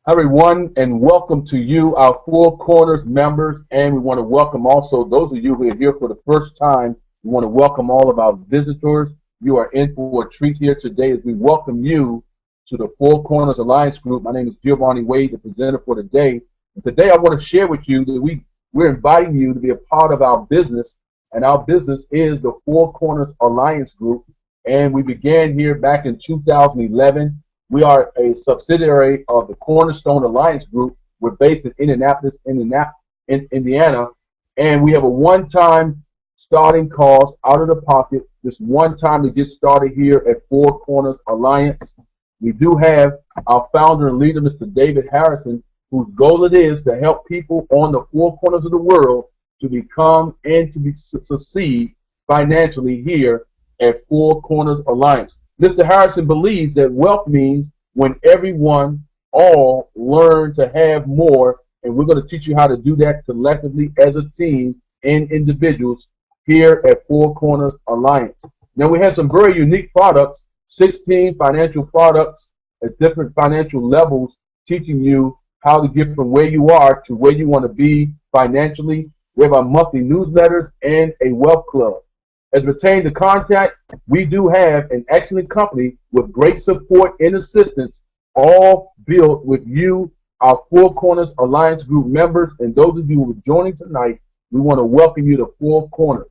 Hi, everyone, and welcome to you, our Four Corners members. And we want to welcome also those of you who are here for the first time. We want to welcome all of our visitors. You are in for a treat here today as we welcome you to the Four Corners Alliance Group. My name is Giovanni Wade, the presenter for today. And today I want to share with you that we're inviting you to be a part of our business. And our business is the Four Corners Alliance Group. And we began here back in 2011. We are a subsidiary of the Cornerstone Alliance Group. We're based in Indianapolis, Indiana, and we have a one-time starting cost out of the pocket. This one time to get started here at Four Corners Alliance. We do have our founder and leader, Mr. David Harrison, whose goal it is to help people on the four corners of the world to become and to succeed financially here at Four Corners Alliance. Mr. Harrison believes that wealth means when everyone all learn to have more, and we're going to teach you how to do that collectively as a team and individuals here at Four Corners Alliance. Now, we have some very unique products, 16 financial products at different financial levels, teaching you how to get from where you are to where you want to be financially. We have our monthly newsletters and a wealth club. As pertains to contact, we do have an excellent company with great support and assistance, all built with you, our Four Corners Alliance Group members, and those of you who are joining tonight, we want to welcome you to Four Corners.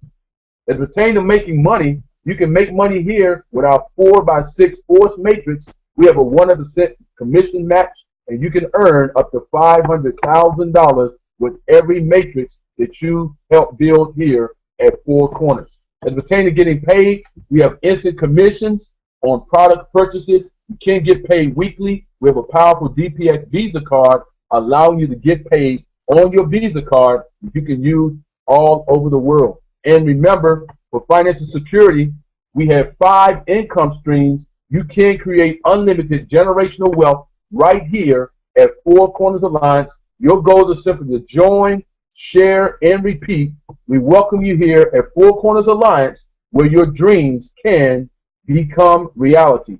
As pertains to making money, you can make money here with our 4x6 force matrix. We have a 100% commission match, and you can earn up to $500,000 with every matrix that you help build here at Four Corners. As pertaining to getting paid, we have instant commissions on product purchases. You can get paid weekly. We have a powerful DPX Visa card allowing you to get paid on your Visa card that you can use all over the world. And remember, for financial security, we have 5 income streams. You can create unlimited generational wealth right here at Four Corners Alliance. Your goal is simply to join, share, and repeat. We welcome you here at Four Corners Alliance, where your dreams can become reality.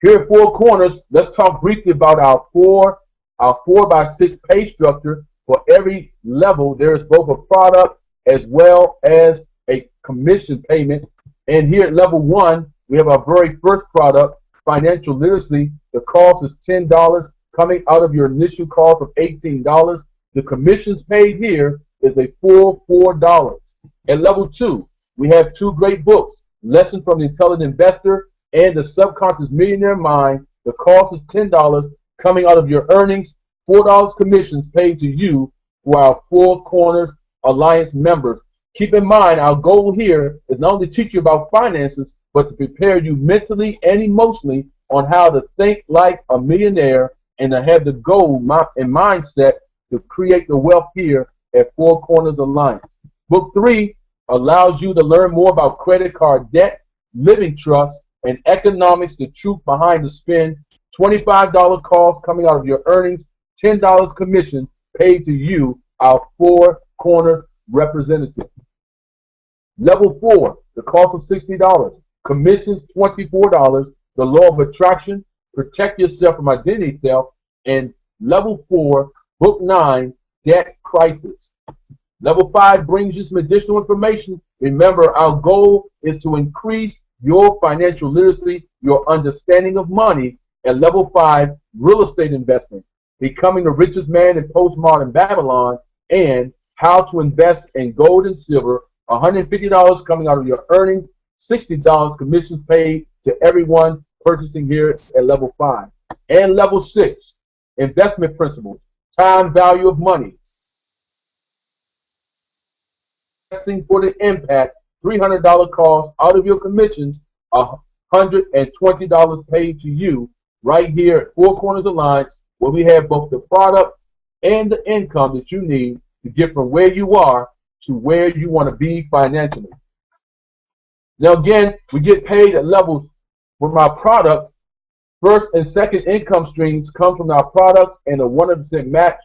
Here at Four Corners, let's talk briefly about our 4x6 pay structure. For every level, there is both a product as well as a commission payment. And here at level 1, we have our very first product, financial literacy. The cost is $10, coming out of your initial cost of $18. The commissions paid here is a full $4. At level 2, we have 2 great books, Lesson from the Intelligent Investor and The Subconscious Millionaire Mind. The cost is $10, coming out of your earnings, $4 commissions paid to you for our Four Corners Alliance members. Keep in mind, our goal here is not only to teach you about finances, but to prepare you mentally and emotionally on how to think like a millionaire and to have the goal and mindset to create the wealth here at Four Corners Alliance. Book 3 allows you to learn more about credit card debt, living trust, and economics, the truth behind the spend. $25 cost coming out of your earnings, $10 commission paid to you, our Four Corners representative. Level 4, the cost of $60, commissions $24, the law of attraction, protect yourself from identity theft, and level 4, Book 9, Debt Crisis. Level 5 brings you some additional information. Remember, our goal is to increase your financial literacy, your understanding of money. At level 5, real estate investment, becoming the richest man in postmodern Babylon, and how to invest in gold and silver. $150 coming out of your earnings, $60 commissions paid to everyone purchasing here at level 5. And level 6, investment principles. Time value of money. Investing for the impact, $300 cost out of your commissions, $120 paid to you right here at Four Corners Alliance, where we have both the products and the income that you need to get from where you are to where you want to be financially. Now again, we get paid at levels from our products. First and second income streams come from our products and a 100% match.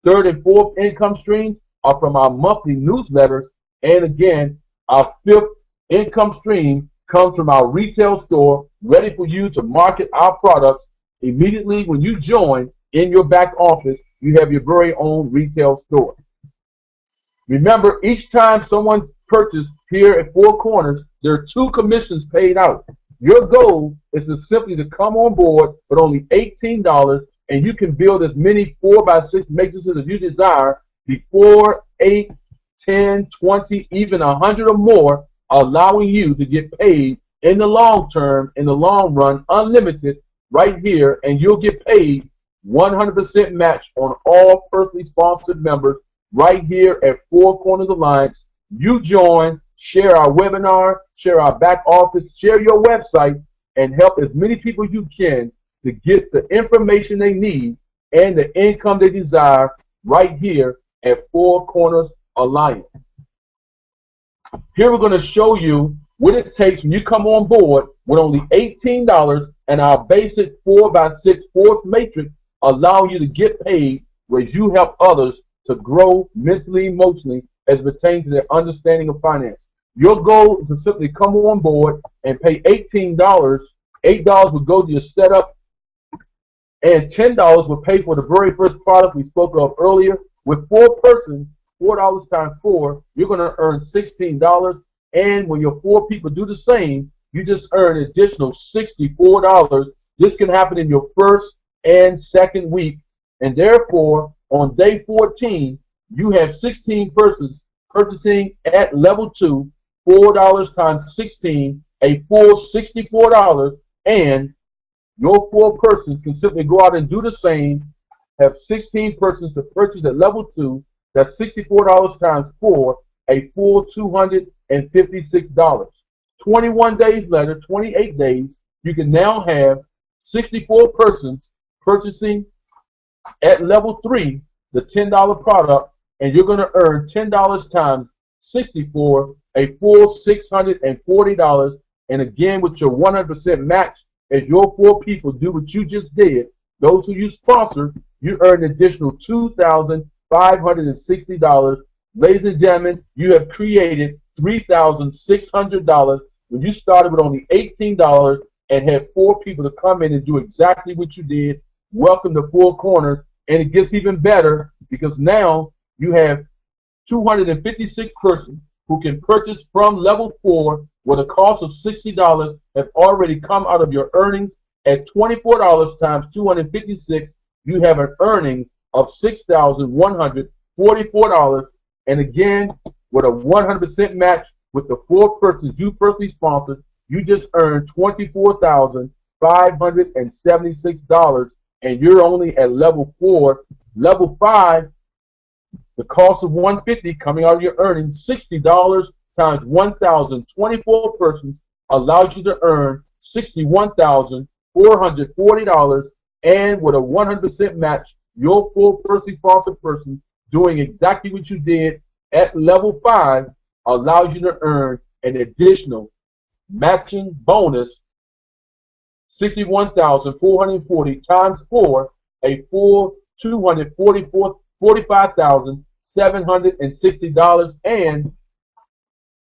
Third and fourth income streams are from our monthly newsletters. And again, our fifth income stream comes from our retail store, ready for you to market our products Immediately when you join, in your back office, you have your very own retail store. Remember, each time someone purchases here at Four Corners, there are 2 commissions paid out. Your goal is to simply to come on board with only $18, and you can build as many 4x6 matrices as you desire before 8, 10, 20, even 100 or more, allowing you to get paid in the long term, in the long run, unlimited, right here, and you'll get paid 100% match on all personally sponsored members right here at Four Corners Alliance. You join, share our webinar, share our back office, share your website, and help as many people as you can to get the information they need and the income they desire right here at Four Corners Alliance. Here we're going to show you what it takes when you come on board with only $18 and our basic 4x6 fourth matrix, allowing you to get paid where you help others to grow mentally, emotionally, as it pertains to their understanding of finance. Your goal is to simply come on board and pay $18. $8 would go to your setup, and $10 would pay for the very first product we spoke of earlier. With 4 persons, $4 times 4, you're going to earn $16. And when your 4 people do the same, you just earn an additional $64. This can happen in your first and second week, and therefore, on day 14, you have 16 persons purchasing at level 2, $4 times 16, a full $64, and your 4 persons can simply go out and do the same, have 16 persons to purchase at level 2, that's $64 times 4, a full $256. 21 days later, 28 days, you can now have 64 persons purchasing at level 3 the $10 product, and you're going to earn $10 times 64, a full $640. And again, with your 100% match, as your 4 people do what you just did, those who you sponsor, you earn an additional $2,560. Ladies and gentlemen, you have created $3,600 when you started with only $18 and had 4 people to come in and do exactly what you did. Welcome to Four Corners. And it gets even better because now you have 256 persons who can purchase from level 4 with a cost of $60 have already come out of your earnings. At $24 times 256, you have an earnings of $6,144. And again, with a 100% match with the 4 persons you personally sponsored, you just earned $24,576, and you're only at level 4. Level 5, the cost of $150 coming out of your earnings, $60 times 1,024 persons allows you to earn $61,440, and with a 100% match, your 4 personally sponsored person doing exactly what you did at level 5 allows you to earn an additional matching bonus, $61,440 times 4, a full $245,760, and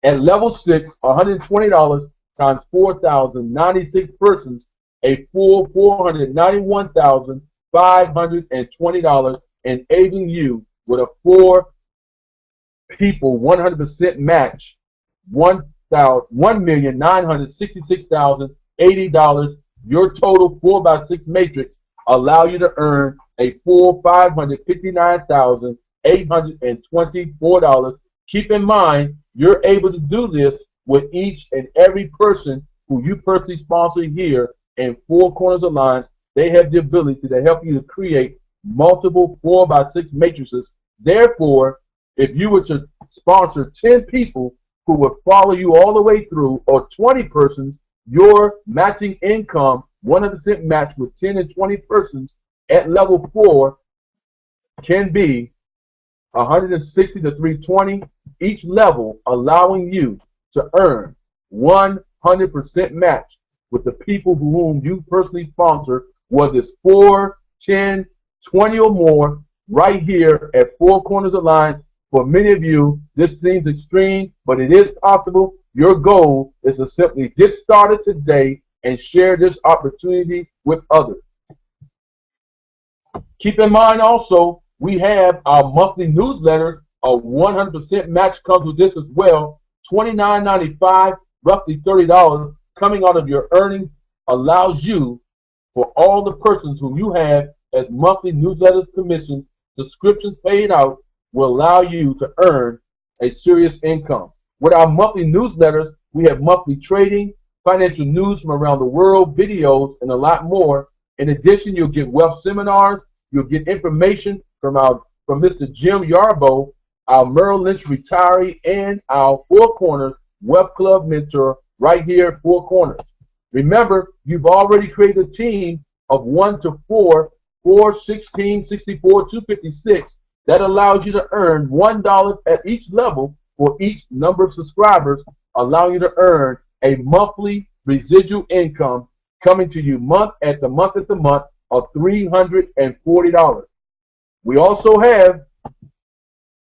at level 6, $120 times 4,096 persons, a full $491,520, enabling you with a 4 people 100% match, $1,966,080. Your total 4x6 matrix allow you to earn a full $559,824. Keep in mind, you're able to do this with each and every person who you personally sponsor here in Four Corners Alliance. They have the ability to help you to create multiple 4x6 matrices. Therefore, if you were to sponsor 10 people who would follow you all the way through, or 20 persons, your matching income, 100% match with 10 and 20 persons at level 4 can be 160 to 320 each level, allowing you to earn 100% match with the people whom you personally sponsor, whether it's 4, 10, 20 or more, right here at Four Corners Alliance. For many of you, this seems extreme, but it is possible. Your goal is to simply get started today and share this opportunity with others. Keep in mind also, we have our monthly newsletters. A 100% match comes with this as well. $29.95, roughly $30, coming out of your earnings allows you, for all the persons who you have as monthly newsletters, commissions, subscriptions paid out, will allow you to earn a serious income. With our monthly newsletters, we have monthly trading, financial news from around the world, videos, and a lot more. In addition, you'll get wealth seminars. You'll get information from Mr. Jim Yarbo, our Merrill Lynch retiree, and our Four Corners Wealth Club mentor right here at Four Corners. Remember, you've already created a team of 1 to 4, 4, 16, 64, 256. That allows you to earn $1 at each level for each number of subscribers, allowing you to earn a monthly residual income coming to you month at the month of $340. We also have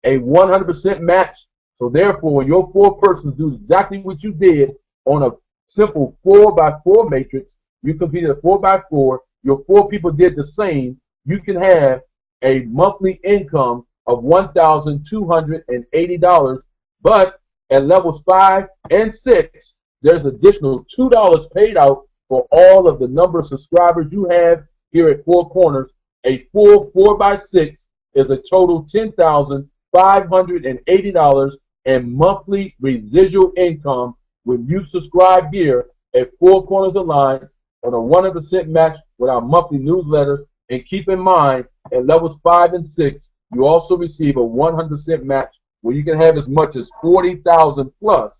a 100% match. So therefore, when your 4 persons do exactly what you did on a simple 4x4 matrix, you completed a 4x4, your 4 people did the same, you can have a monthly income of $1,280. But at levels 5 and 6, there's additional $2 paid out for all of the number of subscribers you have here at Four Corners. A full 4x6 is a total $10,580 in monthly residual income when you subscribe here at Four Corners Alliance on a 100% match with our monthly newsletters. And keep in mind, at levels 5 and 6, you also receive a 100% match where you can have as much as $40,000 plus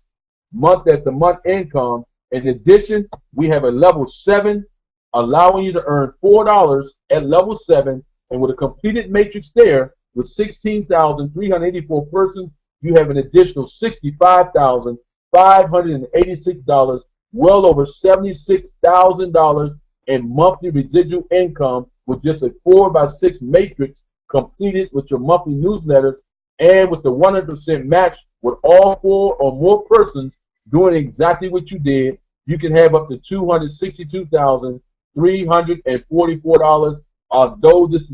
month at the month income. In addition, we have a level 7 allowing you to earn $4 at level 7, and with a completed matrix there with 16,384 persons, you have an additional $65,586, well over $76,000 in monthly residual income with just a 4x6 matrix completed with your monthly newsletters and with the 100% match with all 4 or more persons doing exactly what you did. You can have up to $262,344. Although this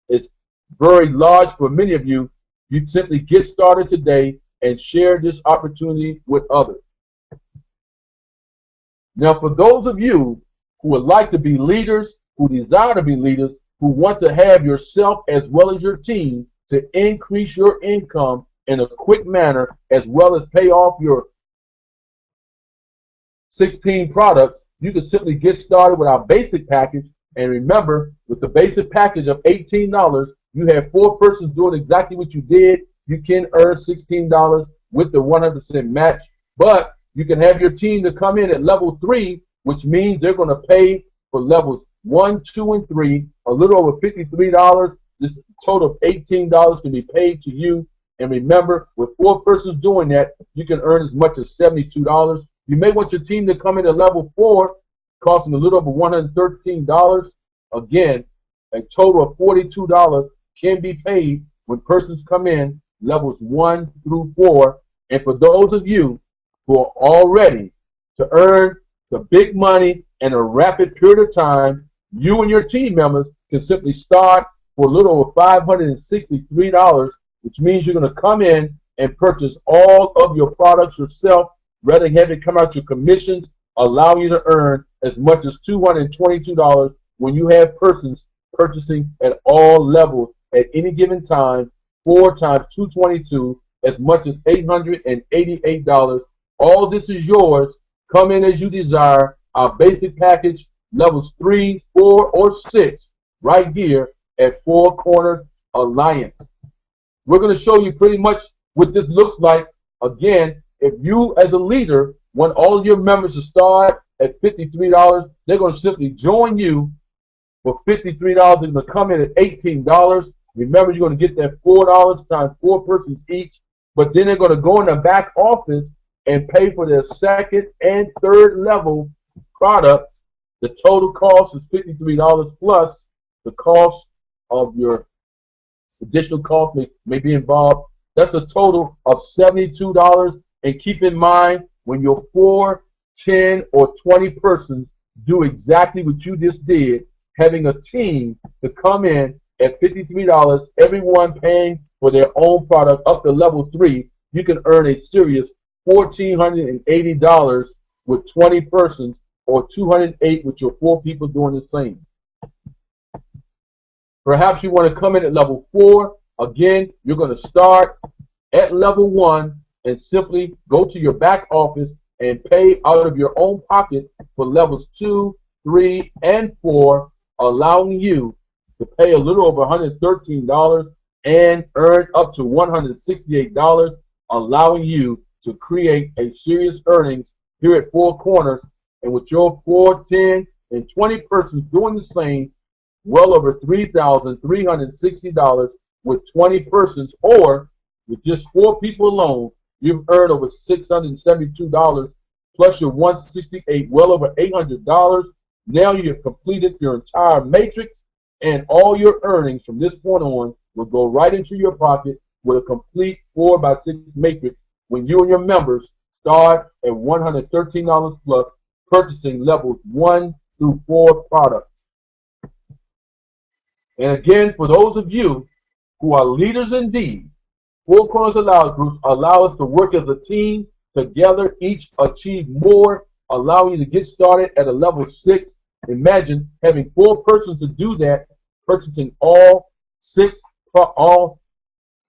is very large for many of you, you simply get started today and share this opportunity with others. Now, for those of you who would like to be leaders, who desire to be leaders, who want to have yourself as well as your team to increase your income in a quick manner, as well as pay off your 16 products, you can simply get started with our basic package. And remember, with the basic package of $18, you have 4 persons doing exactly what you did. You can earn $16 with the 100% match. But you can have your team to come in at level 3, which means they're going to pay for levels 1, 2, and 3, a little over $53. This total of $18 can be paid to you. And remember, with 4 persons doing that, you can earn as much as $72. You may want your team to come in at level 4, costing a little over $113. Again, a total of $42 can be paid when persons come in levels 1 through 4. And for those of you who are all ready to earn the big money in a rapid period of time, you and your team members can simply start for a little over $563, which means you're going to come in and purchase all of your products yourself, rather than having it come out your commissions, allow you to earn as much as $222 when you have persons purchasing at all levels at any given time. 4 times 222, as much as $888. All this is yours. Come in as you desire. Our basic package, levels 3, 4, or 6, right here at Four Corners Alliance. We're going to show you pretty much what this looks like. Again, if you as a leader want all of your members to start at $53, they're going to simply join you for $53. They're going to come in at $18. Remember, you're going to get that $4 times 4 persons each, but then they're going to go in the back office and pay for their 2nd and 3rd level products. The total cost is $53 plus the cost of your additional cost may be involved. That's a total of $72. And keep in mind, when your 4, 10, or 20 persons do exactly what you just did, having a team to come in at $53, everyone paying for their own product up to level 3, you can earn a serious $1,480 with 20 persons, or 208 with your 4 people doing the same. Perhaps you want to come in at level 4. Again, you're going to start at level 1 and simply go to your back office and pay out of your own pocket for levels 2, 3, and 4, allowing you to pay a little over $113 and earn up to $168, allowing you to create a serious earnings here at Four Corners. And with your 4, 10, and 20 persons doing the same, well over $3,360 with 20 persons, or with just 4 people alone, you've earned over $672 plus your $168, well over $800. Now you have completed your entire matrix, and all your earnings from this point on will go right into your pocket with a complete 4x6 matrix when you and your members start at $113 plus, purchasing levels 1 through 4 products. And again, for those of you who are leaders indeed, Four Corners Allow Groups allow us to work as a team together, each achieve more, allowing you to get started at a level 6. Imagine having 4 persons to do that, purchasing all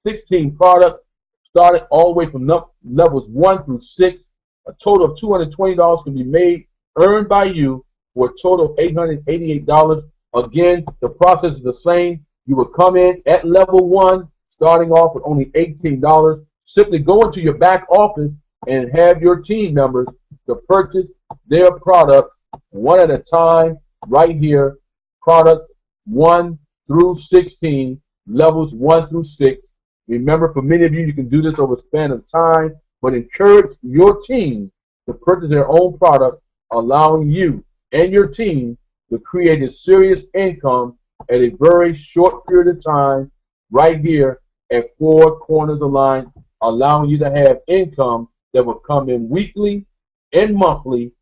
16 products, started all the way from levels 1 through 6. A total of $220 can be made, earned by you, for a total of $888. Again, the process is the same. You will come in at level 1, starting off with only $18. Simply go into your back office and have your team members to purchase their products one at a time, right here. Products 1 through 16, levels 1 through 6. Remember, for many of you, you can do this over a span of time, but encourage your team to purchase their own product, allowing you and your team to create a serious income at a very short period of time, right here at Four Corners Alliance, allowing you to have income that will come in weekly and monthly,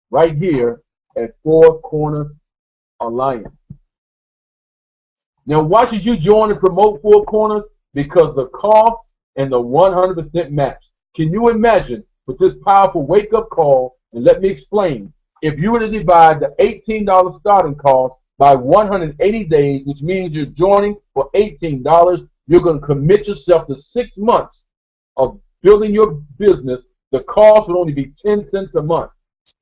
right here at Four Corners Alliance. Now, why should you join and promote Four Corners? Because the cost and the 100% match. Can you imagine with this powerful wake-up call? And let me explain. If you were to divide the $18 starting cost by 180 days, which means you're joining for $18, you're going to commit yourself to 6 months of building your business. The cost would only be 10 cents a month.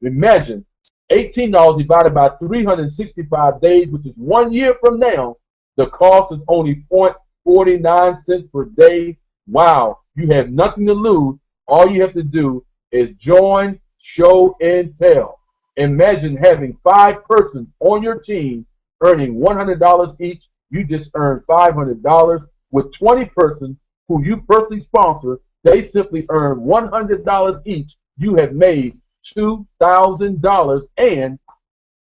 Imagine $18 divided by 365 days, which is 1 year from now. The cost is only 0.49 cents per day. Wow, you have nothing to lose. All you have to do is join, show, and tell. Imagine having 5 persons on your team earning $100 each. You just earned $500. With 20 persons who you personally sponsor, they simply earn $100 each. You have made $2,000. And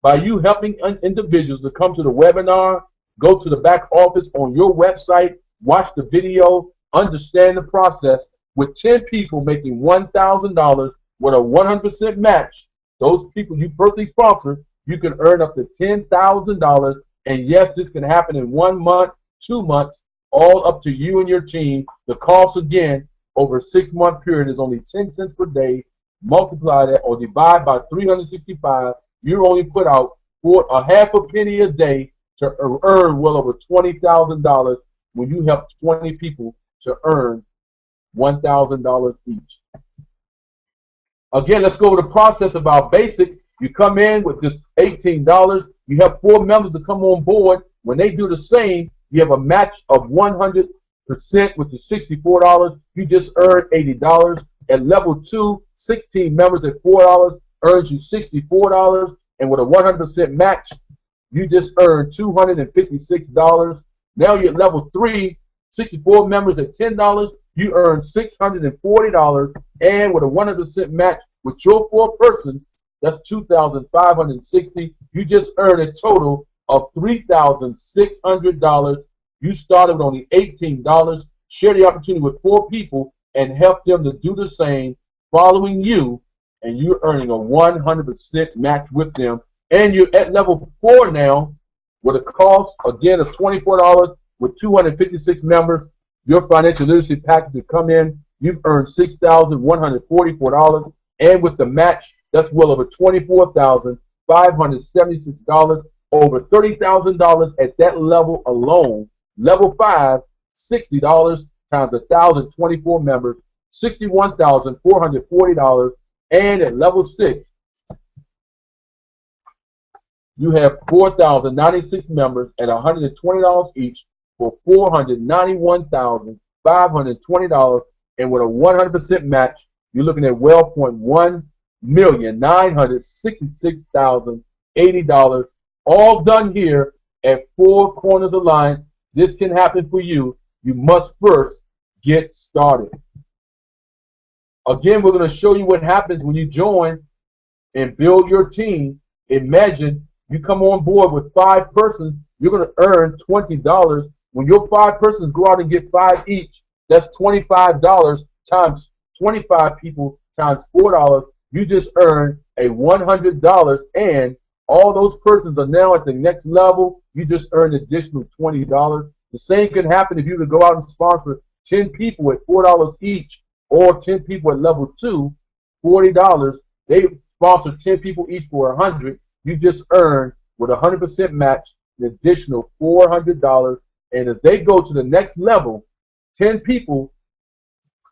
by you helping individuals to come to the webinar, go to the back office on your website, watch the video, understand the process, with 10 people making $1,000 with a 100% match, those people you personally sponsor, you can earn up to $10,000. And yes, this can happen in 1 month, 2 months, all up to you and your team. The cost, again, over a 6-month period is only 10 cents per day. Multiply that or divide by 365. You only put out a half a penny a day to earn well over $20,000 when you help 20 people to earn $1,000 each. Again, let's go over the process of our basic. You come in with this $18. You have 4 members to come on board. When they do the same, you have a match of 100%, which is $64. You just earned $80. At level 2, 16 members at $4 earns you $64. And with a 100% match, you just earned $256. Now you're at level 3, 64 members at $10. You earn $640. And with a 100% match with your 4 persons, that's $2,560. You just earned a total of $3,600. You started with only $18. Share the opportunity with 4 people and help them to do the same following you, and you're earning a 100% match with them. And you're at level 4 now with a cost, again, of $24 with 256 members. Your financial literacy package to come in, you've earned $6,144. And with the match, that's well over $24,576, over $30,000 at that level alone. Level 5, $60 times 1,024 members, $61,440. And at level 6, you have 4,096 members at $120 each for $491,520. And with a 100% match, you're looking at well point $1,966,080. All done here at Four Corners Alliance. This can happen for you. You must first get started. Again, we're going to show you what happens when you join and build your team. Imagine you come on board with 5 persons, you're going to earn $20. When your 5 persons go out and get 5 each, that's $25 times 25 people times $4. You just earn a $100, and all those persons are now at the next level. You just earn an additional $20. The same can happen if you would go out and sponsor 10 people at $4 each, or 10 people at level 2, $40. They sponsor 10 people each for $100. You just earn, with a 100% match, an additional $400. And if they go to the next level, 10 people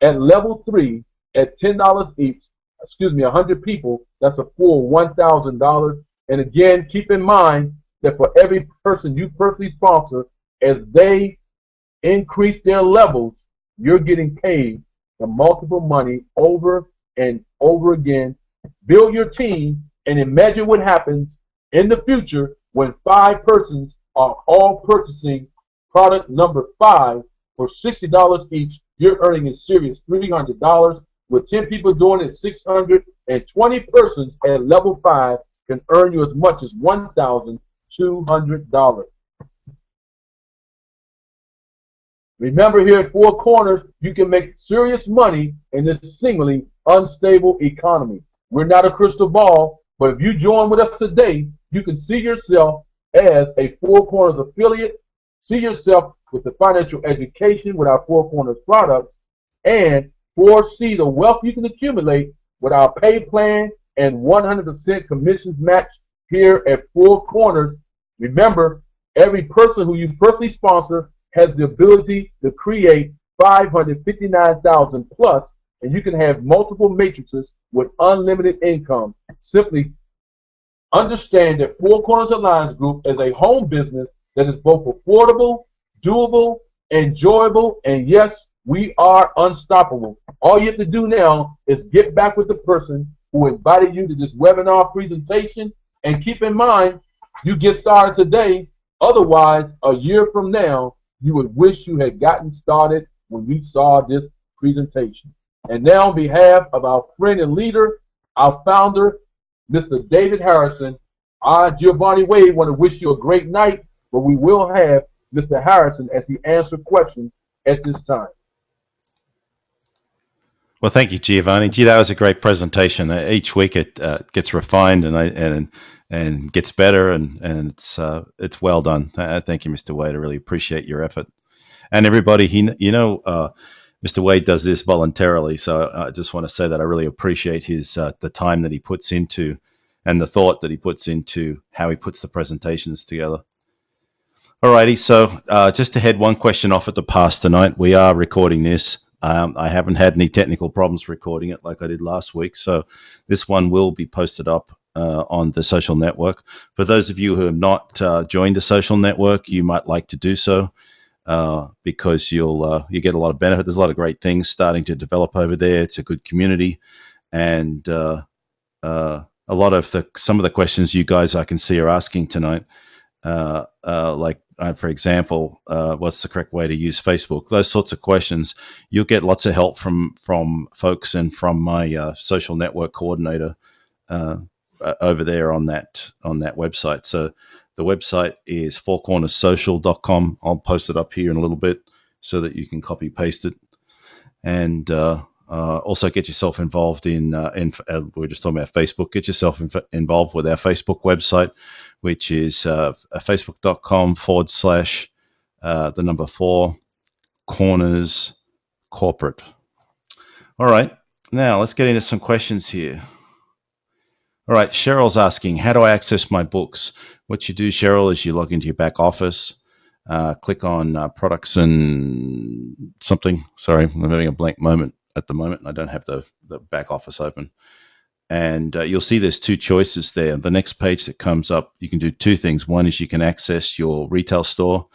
at level 3 at $10 each, 100 people, that's a full $1,000. And again, keep in mind that for every person you personally sponsor, as they increase their levels, you're getting paid the multiple money over and over again. Build your team and imagine what happens in the future when 5 persons are all purchasing product number 5 for $60 each. You're earning a serious $300. With 10 people doing it, $600, and 20 persons at level 5 can earn you as much as $1,200. Remember, here at Four Corners, you can make serious money in this seemingly unstable economy. We're not a crystal ball, but if you join with us today, you can see yourself as a Four Corners affiliate, see yourself with the financial education with our Four Corners products, and foresee the wealth you can accumulate with our pay plan and 100% commissions match here at Four Corners. Remember, every person who you personally sponsor has the ability to create 559,000 plus, and you can have multiple matrices with unlimited income. Simply understand that Four Corners Alliance Group is a home business that is both affordable, doable, enjoyable, and yes, we are unstoppable. All you have to do now is get back with the person who invited you to this webinar presentation, and keep in mind, you get started today. Otherwise, a year from now, you would wish you had gotten started when you saw this presentation. And now, on behalf of our friend and leader, our founder, Mr. David Harrison, I, Giovanni Wade, want to wish you a great night, but we will have Mr. Harrison as he answers questions at this time. Well, thank you, Giovanni. Gee, that was a great presentation. Each week it gets refined and gets better, and it's well done. Thank you, Mr. Wade. I really appreciate your effort. And everybody, Mr. Wade does this voluntarily, so I just want to say that I really appreciate his the time that he puts into and the thought that he puts into how he puts the presentations together. Alrighty, so just to head one question off at the pass tonight, we are recording this. I haven't had any technical problems recording it like I did last week, so this one will be posted up on the social network. For those of you who have not joined the social network, you might like to do so because you get a lot of benefit. There's a lot of great things starting to develop over there. It's a good community, and a lot of some of the questions you guys I can see are asking tonight, for example, what's the correct way to use Facebook? Those sorts of questions. You'll get lots of help from folks and from my social network coordinator over there on that website. So the website is fourcornerssocial.com. I'll post it up here in a little bit so that you can copy paste it. And Also, get yourself involved in we were just talking about Facebook. Get yourself involved with our Facebook website, which is facebook.com/ the number 4 corners corporate. All right, now let's get into some questions here. All right, Cheryl's asking, how do I access my books? What you do, Cheryl, is you log into your back office, click on products and something. Sorry, I'm having a blank moment at the moment. I don't have the back office open. And you'll see there's 2 choices there. The next page that comes up, you can do 2 things. One is you can access your retail store,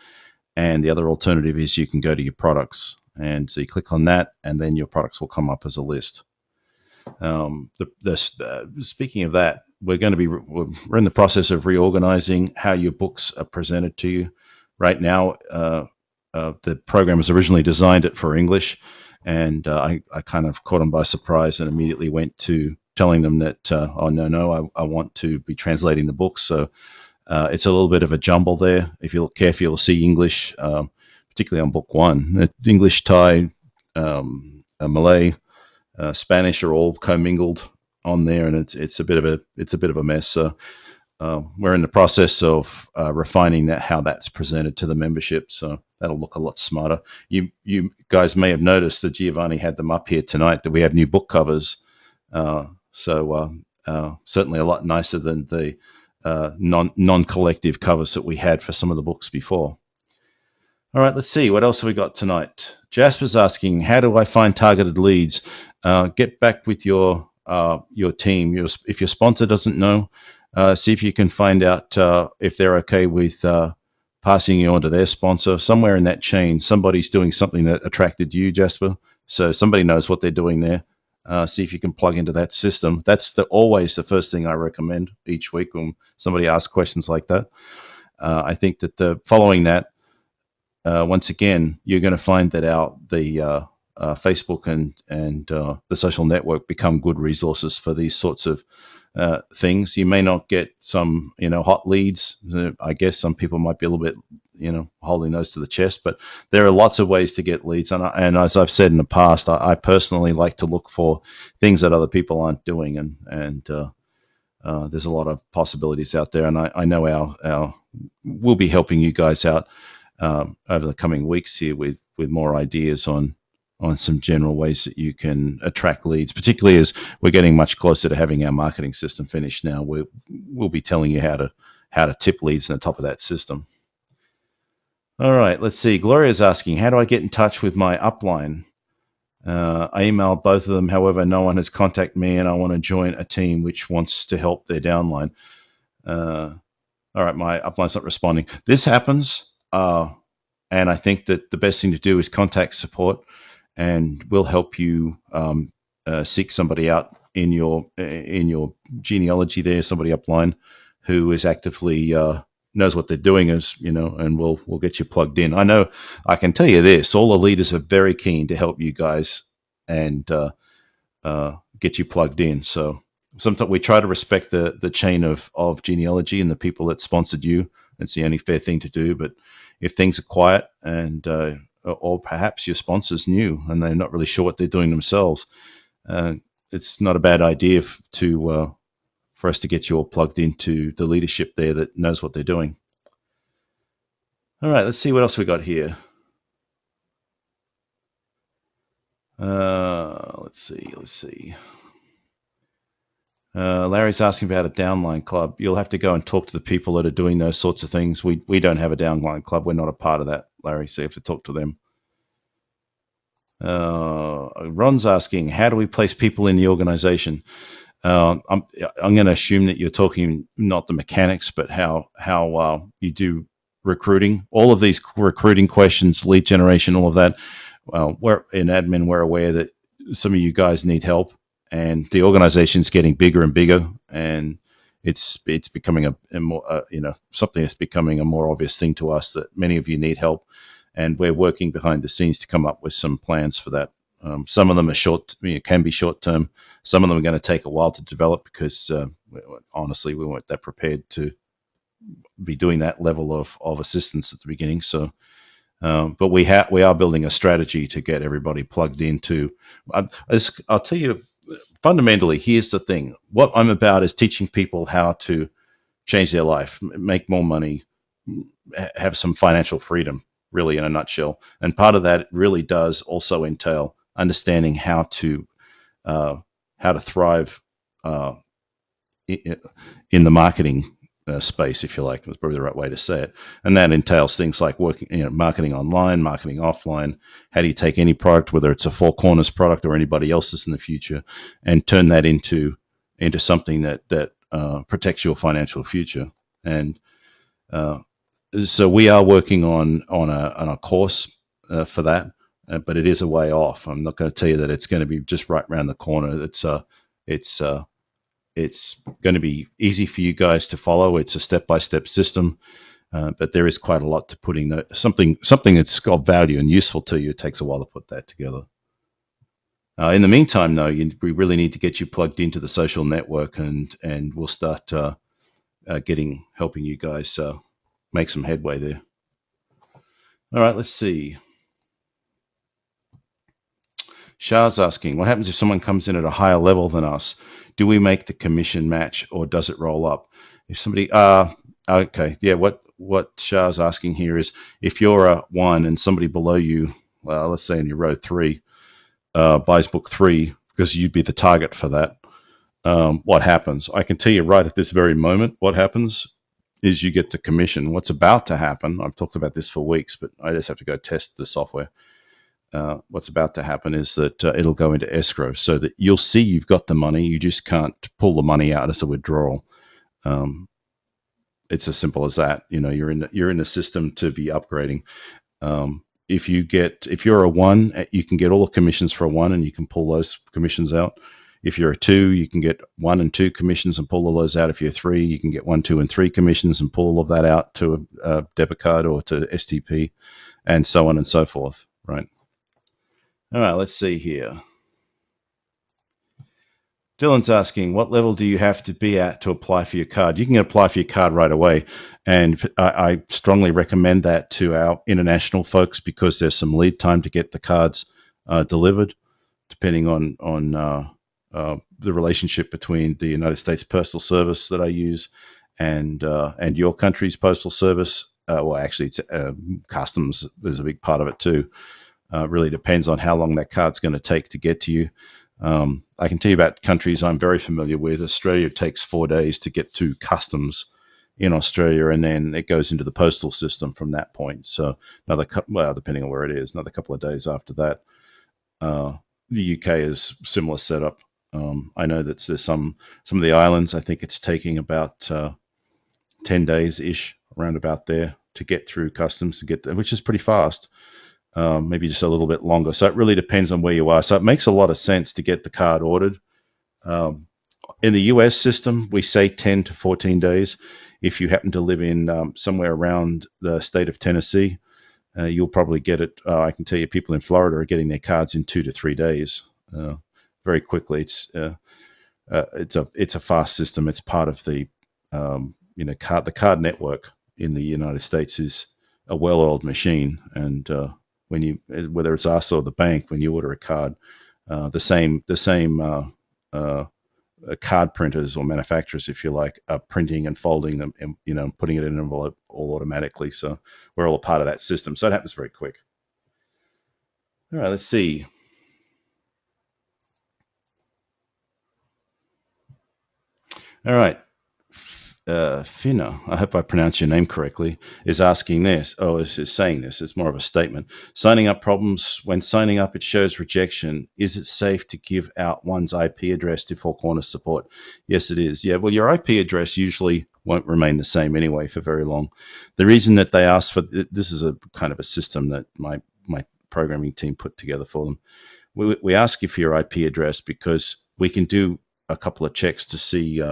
and the other alternative is you can go to your products. And so you click on that, and then your products will come up as a list. Speaking of that, we're in the process of reorganizing how your books are presented to you. Right now, the program was originally designed it for English, and I kind of caught them by surprise and immediately went to telling them that, I want to be translating the books. So it's a little bit of a jumble there. If you look carefully, you'll see English, particularly on book 1. English, Thai, Malay, Spanish are all commingled on there, and it's a bit of a mess. So we're in the process of refining how that's presented to the membership. So that'll look a lot smarter. You guys may have noticed that Giovanni had them up here tonight, that we have new book covers. Certainly a lot nicer than the non-collective covers that we had for some of the books before. All right, let's see. What else have we got tonight? Jasper's asking, how do I find targeted leads? Get back with your team. If your sponsor doesn't know, see if you can find out if they're okay with passing you on to their sponsor. Somewhere in that chain, somebody's doing something that attracted you, Jasper. So somebody knows what they're doing there. See if you can plug into that system. That's always the first thing I recommend each week when somebody asks questions like that. I think that following that, once again, you're going to find that the Facebook and the social network become good resources for these sorts of things. You may not get some, hot leads. I guess some people might be a little bit, holding those to the chest, but there are lots of ways to get leads. And as I've said in the past, I personally like to look for things that other people aren't doing, and there's a lot of possibilities out there. And I know we'll be helping you guys out over the coming weeks here with more ideas on some general ways that you can attract leads, particularly as we're getting much closer to having our marketing system finished now. We'll be telling you how to tip leads in the top of that system. All right, let's see. Gloria's asking, how do I get in touch with my upline? I emailed both of them. However, no one has contacted me, and I want to join a team which wants to help their downline. All right, my upline's not responding. This happens, and I think that the best thing to do is contact support, and we'll help you seek somebody out in your genealogy there, somebody upline who is actively knows what they're doing, and we'll get you plugged in. I know I can tell you this: all the leaders are very keen to help you guys and get you plugged in. So sometimes we try to respect the chain of genealogy and the people that sponsored you. It's the only fair thing to do. But if things are quiet and or perhaps your sponsor's new and they're not really sure what they're doing themselves, it's not a bad idea for us to get you all plugged into the leadership there that knows what they're doing. All right, let's see what else we got here. Let's see. Larry's asking about a downline club. You'll have to go and talk to the people that are doing those sorts of things. We don't have a downline club. We're not a part of that, Larry, so you have to talk to them. Ron's asking, how do we place people in the organization? I'm going to assume that you're talking not the mechanics, but how you do recruiting. All of these recruiting questions, lead generation, all of that. We're in admin. We're aware that some of you guys need help, and the organization's getting bigger and bigger, and it's becoming a more something that's becoming a more obvious thing to us that many of you need help, and we're working behind the scenes to come up with some plans for that. Some of them are can be short term. Some of them are going to take a while to develop because honestly, we weren't that prepared to be doing that level of assistance at the beginning. So But we are building a strategy to get everybody plugged into. I'll tell you, fundamentally, here's the thing. What I'm about is teaching people how to change their life, make more money, have some financial freedom, really, in a nutshell. And part of that really does also entail understanding how to thrive uh, in the marketing space, if you like. That's probably the right way to say it. And that entails things like marketing online, marketing offline. How do you take any product, whether it's a Four Corners product or anybody else's in the future, and turn that into something that protects your financial future? And uh, so we are working on a course for that, but it is a way off. I'm not going to tell you that it's going to be just right around the corner. It's it's going to be easy for you guys to follow. It's a step-by-step system, but there is quite a lot to putting something that's got value and useful to you. It takes a while to put that together. In the meantime, though, we really need to get you plugged into the social network, and we'll start helping you guys make some headway there. All right, let's see. Shah's asking, what happens if someone comes in at a higher level than us? Do we make the commission match, or does it roll up? If somebody, okay, yeah, what Shah's asking here is, if you're a 1 and somebody below you, well, let's say in your row 3, buys book 3, because you'd be the target for that, what happens? I can tell you right at this very moment, what happens is you get the commission. What's about to happen, I've talked about this for weeks, but I just have to go test the software. What's about to happen is that it'll go into escrow, so that you'll see you've got the money. You just can't pull the money out as a withdrawal. It's as simple as that. You're in the system to be upgrading. If you're a 1, you can get all the commissions for a 1, and you can pull those commissions out. If you're a 2, you can get 1 and 2 commissions and pull all those out. If you're 3, you can get 1, 2, and 3 commissions and pull all of that out to a debit card or to STP, and so on and so forth. Right. All right, let's see here. Dylan's asking, what level do you have to be at to apply for your card? You can apply for your card right away, and I strongly recommend that to our international folks, because there's some lead time to get the cards delivered, depending on the relationship between the United States Postal Service that I use and your country's postal service. Well, actually, it's customs is a big part of it too. Really depends on how long that card's going to take to get to you. I can tell you about countries I'm very familiar with. Australia takes 4 days to get to customs in Australia, and then it goes into the postal system from that point. So depending on where it is, another couple of days after that. The UK is similar setup. I know that there's some of the islands, I think it's taking about 10 days-ish, around about there, to get through customs, which is pretty fast. Maybe just a little bit longer. So it really depends on where you are. So it makes a lot of sense to get the card ordered. In the US system, we say 10 to 14 days. If you happen to live in somewhere around the state of Tennessee, you'll probably get it. I can tell you, people in Florida are getting their cards in 2 to 3 days, very quickly. It's a fast system. It's part of the the card network in the United States is a well-oiled machine, and whether it's us or the bank, when you order a card, the same card printers or manufacturers, if you like, are printing and folding them, and putting it in an envelope all automatically. So we're all a part of that system. So it happens very quick. All right, let's see. All right. Finna, I hope I pronounced your name correctly, is asking this. Oh, is saying this. It's more of a statement. Signing up problems. When signing up, it shows rejection. Is it safe to give out one's IP address to Four Corners support? Yes, it is. Yeah, well, your IP address usually won't remain the same anyway for very long. The reason that they ask for this is a kind of a system that my programming team put together for them. We ask you for your IP address because we can do a couple of checks to see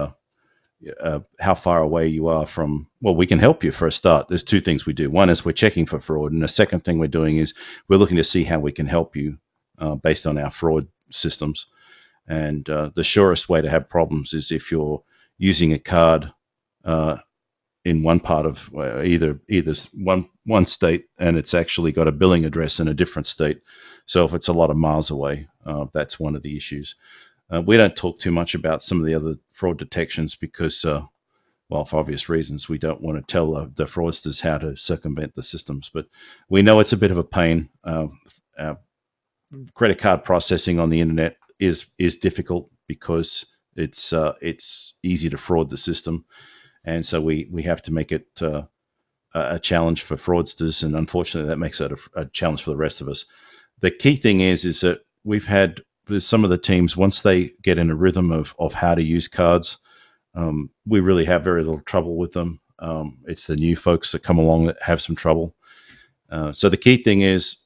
how far away you are from, well, we can help you for a start. There's 2 things we do. One is we're checking for fraud, and the second thing we're doing is we're looking to see how we can help you based on our fraud systems. And the surest way to have problems is if you're using a card in one part of either one state, and it's actually got a billing address in a different state. So if it's a lot of miles away, that's one of the issues. We don't talk too much about some of the other fraud detections because, well, for obvious reasons, we don't want to tell the fraudsters how to circumvent the systems. But we know it's a bit of a pain. Credit card processing on the internet is difficult because it's easy to fraud the system, and so we have to make it a challenge for fraudsters, and unfortunately, that makes it a challenge for the rest of us. The key thing is that we've had with some of the teams, once they get in a rhythm of how to use cards, we really have very little trouble with them. It's the new folks that come along that have some trouble. So the key thing is,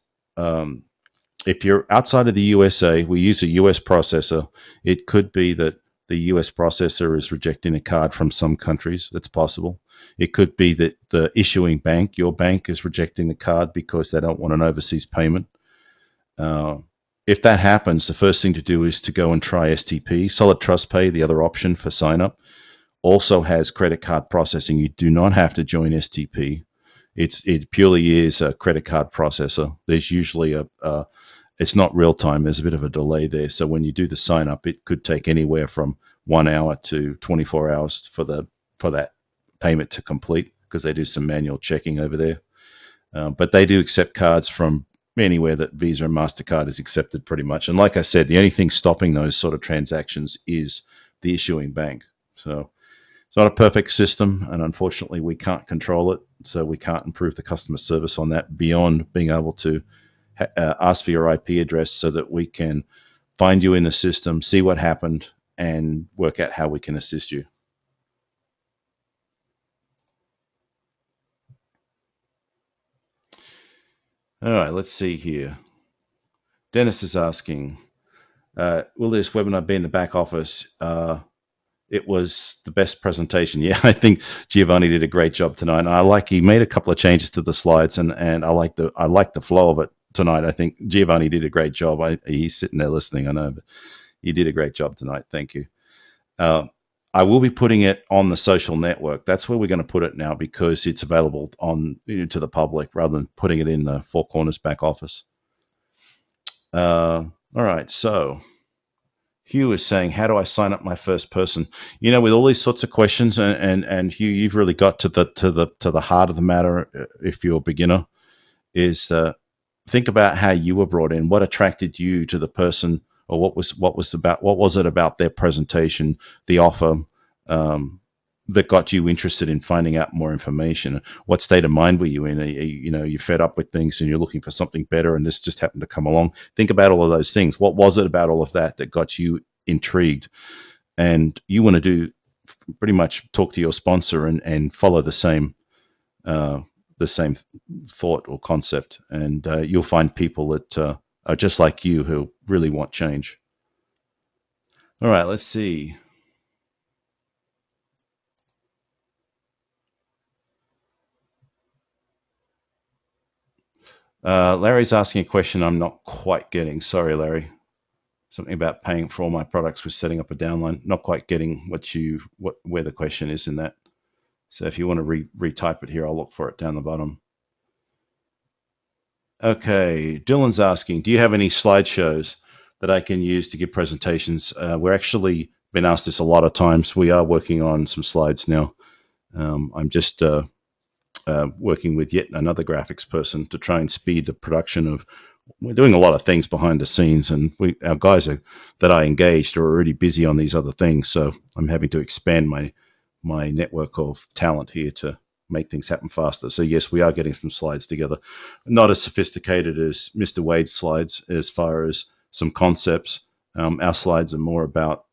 if you're outside of the USA, we use a US processor. It could be that the US processor is rejecting a card from some countries. That's possible. It could be that the issuing bank, your bank, is rejecting the card because they don't want an overseas payment. If that happens, the first thing to do is to go and try STP. Solid Trust Pay, the other option for sign up, also has credit card processing. You do not have to join STP. It purely is a credit card processor. There's usually it's not real time. There's a bit of a delay there. So when you do the sign up, it could take anywhere from 1 hour to 24 hours for that payment to complete, because they do some manual checking over there. But they do accept cards from anywhere that Visa and MasterCard is accepted pretty much. And like I said, the only thing stopping those sort of transactions is the issuing bank. So it's not a perfect system, and unfortunately we can't control it. So we can't improve the customer service on that beyond being able to ask for your IP address so that we can find you in the system, see what happened, and work out how we can assist you. All right, let's see here. Dennis is asking, will this webinar be in the back office? It was the best presentation. Yeah, I think Giovanni did a great job tonight. And he made a couple of changes to the slides, and I like the flow of it tonight. I think Giovanni did a great job. He's sitting there listening, I know, but he did a great job tonight. Thank you. I will be putting it on the social network. That's where we're going to put it now, because it's available to the public rather than putting it in the Four Corners back office. All right, so Hugh is saying, how do I sign up my first person? With all these sorts of questions, and Hugh, you've really got to the heart of the matter. If you're a beginner, is think about how you were brought in. What attracted you to the person, or what was it about their presentation, the offer, that got you interested in finding out more information? What state of mind were you in? You're fed up with things and you're looking for something better, and this just happened to come along. Think about all of those things. What was it about all of that got you intrigued? And you want to do pretty much talk to your sponsor and follow the same thought or concept, and you'll find people that are just like you who really want change. All right, let's see. Larry's asking a question I'm not quite getting. Sorry, Larry. Something about paying for all my products with setting up a downline. Not quite getting where the question is in that. So if you want to retype it here, I'll look for it down the bottom. Okay, Dylan's asking, do you have any slideshows that I can use to give presentations? We're actually been asked this a lot of times. We are working on some slides now. I'm just working with yet another graphics person to try and speed the production of. We're doing a lot of things behind the scenes, and our guys that I engaged are already busy on these other things. So I'm having to expand my network of talent here to make things happen faster. So yes, we are getting some slides together. Not as sophisticated as Mr. Wade's slides as far as some concepts. Our slides are more about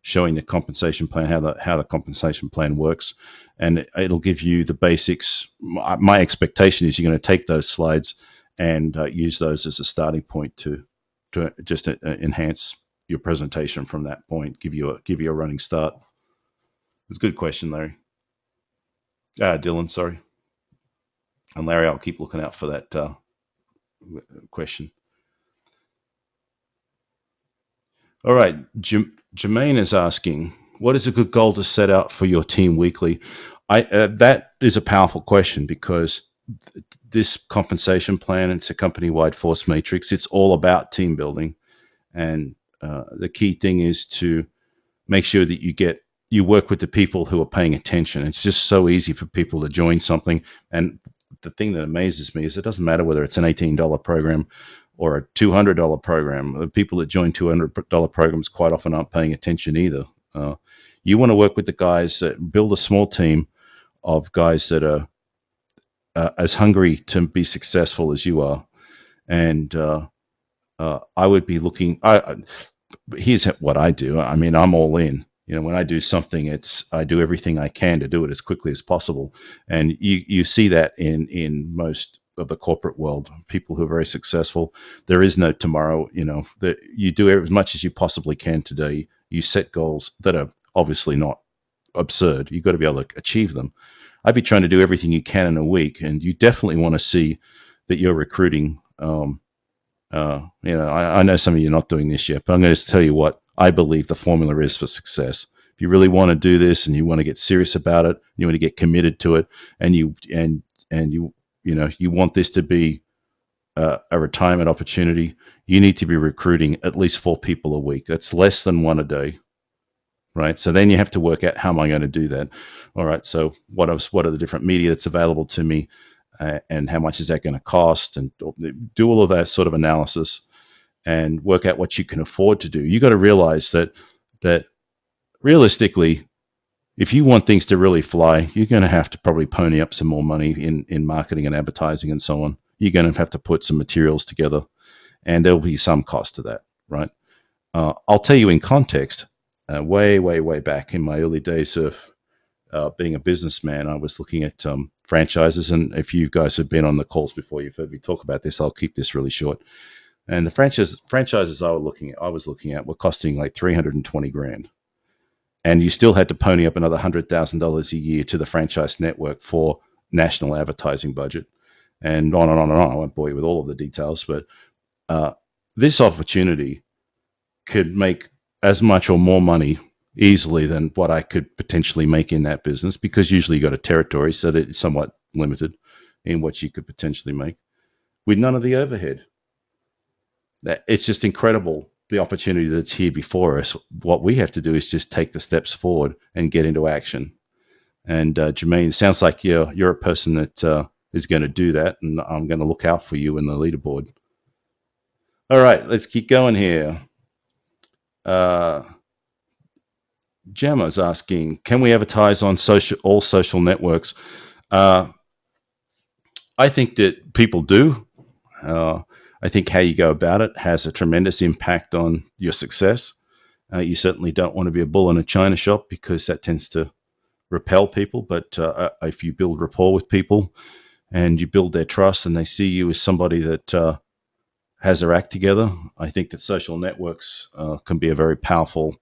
showing the compensation plan, how the compensation plan works, and it'll give you the basics. My expectation is you're going to take those slides and use those as a starting point to just enhance your presentation from that point. Give you a running start. It's a good question, Larry. Dylan, sorry. And Larry, I'll keep looking out for that question. All right, Jermaine is asking, what is a good goal to set out for your team weekly? That is a powerful question because this compensation plan, it's a company-wide force matrix. It's all about team building, and the key thing is to make sure that you work with the people who are paying attention. It's just so easy for people to join something, and the thing that amazes me is it doesn't matter whether it's an $18 program or a $200 program. The people that join $200 programs quite often aren't paying attention either. You want to work with the guys that build a small team of guys that are as hungry to be successful as you are. And I would be looking. Here's what I do. I mean, I'm all in. When I do something, I do everything I can to do it as quickly as possible. And you see that in most of the corporate world, people who are very successful. There is no tomorrow. That you do as much as you possibly can today. You set goals that are obviously not absurd. You've got to be able to achieve them. I'd be trying to do everything you can in a week, and you definitely want to see that you're recruiting. I know some of you are not doing this yet, but I'm going to tell you what I believe the formula is for success. If you really want to do this and you want to get serious about it, you want to get committed to it, and you want this to be a retirement opportunity, you need to be recruiting at least 4 people a week. That's less than 1 a day, right? So then you have to work out, how am I going to do that? All right, so what are the different media that's available to me, and how much is that going to cost, and do all of that sort of analysis and work out what you can afford to do. You got to realize that realistically, if you want things to really fly, you're going to have to probably pony up some more money in marketing and advertising and so on. You're going to have to put some materials together, and there'll be some cost to that, right? I'll tell you in context, way, way, way back in my early days of being a businessman, I was looking at franchises. And if you guys have been on the calls before, you've heard me talk about this. I'll keep this really short. And the franchises I was looking at were costing like 320 grand, and you still had to pony up another $100,000 a year to the franchise network for national advertising budget, and on and on and on. I won't bore you with all of the details, but this opportunity could make as much or more money easily than what I could potentially make in that business, because usually you got a territory, so that it's somewhat limited in what you could potentially make with none of the overhead. It's just incredible, the opportunity that's here before us. What we have to do is just take the steps forward and get into action. And Jermaine, it sounds like you're a person that is going to do that, and I'm going to look out for you in the leaderboard. All right, let's keep going here. Gemma's asking, can we advertise on all social networks? I think that people do. I think how you go about it has a tremendous impact on your success. You certainly don't want to be a bull in a china shop, because that tends to repel people. But if you build rapport with people and you build their trust, and they see you as somebody that has their act together, I think that social networks can be a very powerful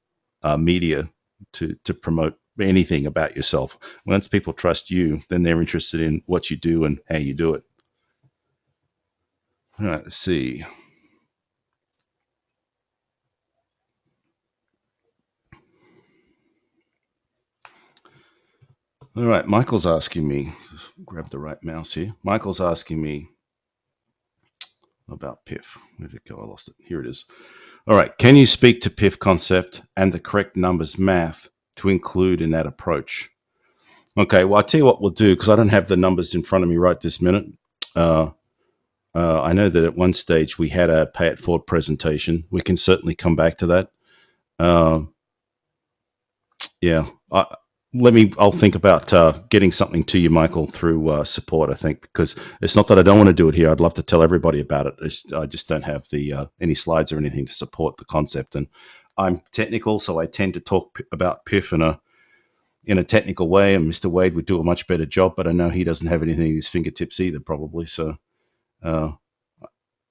media to promote anything about yourself. Once people trust you, then they're interested in what you do and how you do it. All right, let's see. All right, Michael's asking me, grab the right mouse here. Michael's asking me about PIF. Where did it go? I lost it. Here it is. All right, can you speak to PIF concept and the correct numbers math to include in that approach? Okay, well, I'll tell you what we'll do, because I don't have the numbers in front of me right this minute. I know that at one stage we had a pay it forward presentation. We can certainly come back to that. Yeah, I'll think about getting something to you, Michael, through support. I think, because it's not that I don't want to do it here. I'd love to tell everybody about it. I just don't have the any slides or anything to support the concept. And I'm technical, so I tend to talk about PIF in a technical way. And Mr. Wade would do a much better job, but I know he doesn't have anything at his fingertips either, probably. So,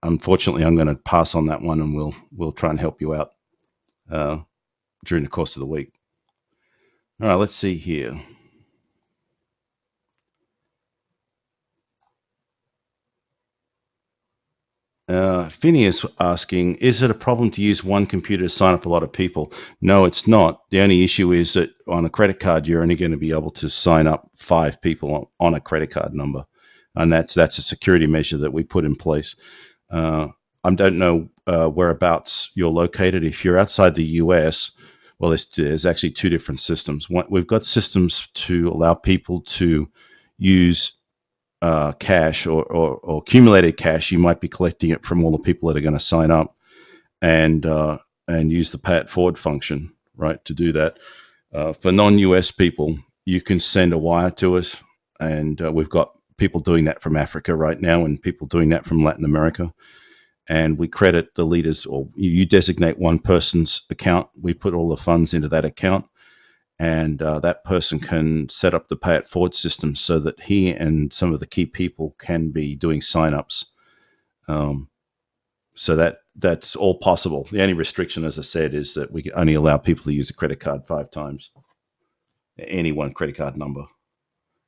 unfortunately, I'm going to pass on that one, and we'll try and help you out during the course of the week. All right, let's see here. Finney is asking, is it a problem to use one computer to sign up a lot of people? No, it's not. The only issue is that on a credit card, you're only going to be able to sign up 5 people on a credit card number. And that's a security measure that we put in place. I don't know whereabouts you're located. If you're outside the US, well, there's actually 2 different systems. We've got systems to allow people to use cash or accumulated cash. You might be collecting it from all the people that are going to sign up, and use the pay it forward function, right, to do that. For non-US people, you can send a wire to us, and we've got people doing that from Africa right now, and people doing that from Latin America. And we credit the leaders, or you designate one person's account. We put all the funds into that account, and that person can set up the pay it forward system so that he and some of the key people can be doing signups. So that's all possible. The only restriction, as I said, is that we only allow people to use a credit card 5 times, any one credit card number.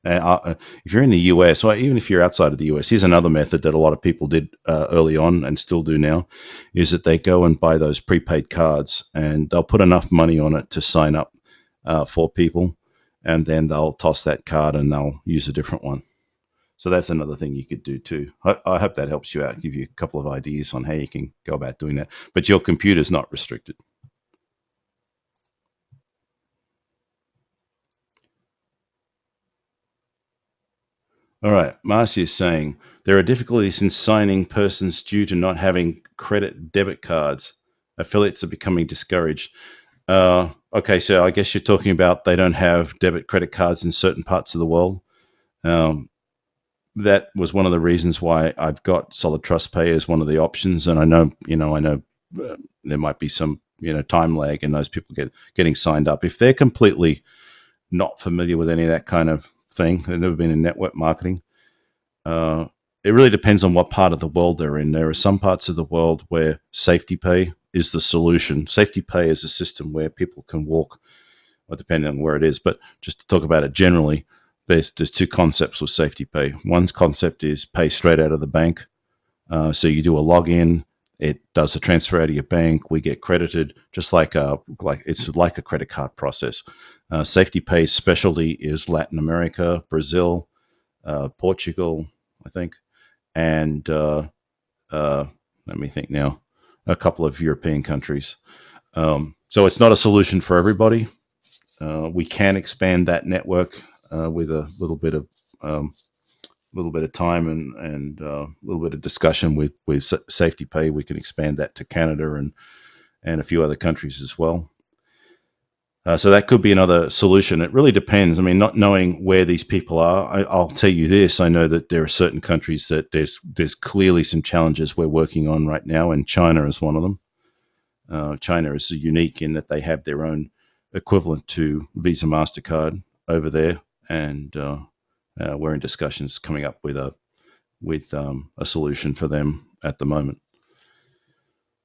If you're in the US, or even if you're outside of the US, here's another method that a lot of people did early on and still do now, is that they go and buy those prepaid cards, and they'll put enough money on it to sign up for people, and then they'll toss that card and they'll use a different one. So that's another thing you could do too. I hope that helps you out, give you a couple of ideas on how you can go about doing that. But your computer's not restricted. All right, Marcy is saying there are difficulties in signing persons due to not having credit debit cards. Affiliates are becoming discouraged. Okay, so I guess you're talking about they don't have debit credit cards in certain parts of the world. That was one of the reasons why I've got Solid Trust Pay as one of the options, and I know there might be some time lag in those people getting signed up if they're completely not familiar with any of that kind of thing. They've never been in network marketing. It really depends on what part of the world they're in. There are some parts of the world where Safety Pay is the solution. Safety Pay is a system where people can walk, or depending on where it is, but just to talk about it generally, there's 2 concepts with Safety Pay. One concept is pay straight out of the bank. So you do a login, it does a transfer out of your bank, we get credited, just like it's like a credit card process. Safety Pay's specialty is Latin America, Brazil, Portugal, I think, and let me think now, a couple of European countries. So it's not a solution for everybody. We can expand that network with a little bit of time and a little bit of discussion with Safety Pay. We can expand that to Canada and a few other countries as well. So that could be another solution. It really depends. I mean, not knowing where these people are, I'll tell you this. I know that there are certain countries that there's clearly some challenges we're working on right now, and China is one of them. China is unique in that they have their own equivalent to Visa, MasterCard over there, and we're in discussions coming up with a solution for them at the moment.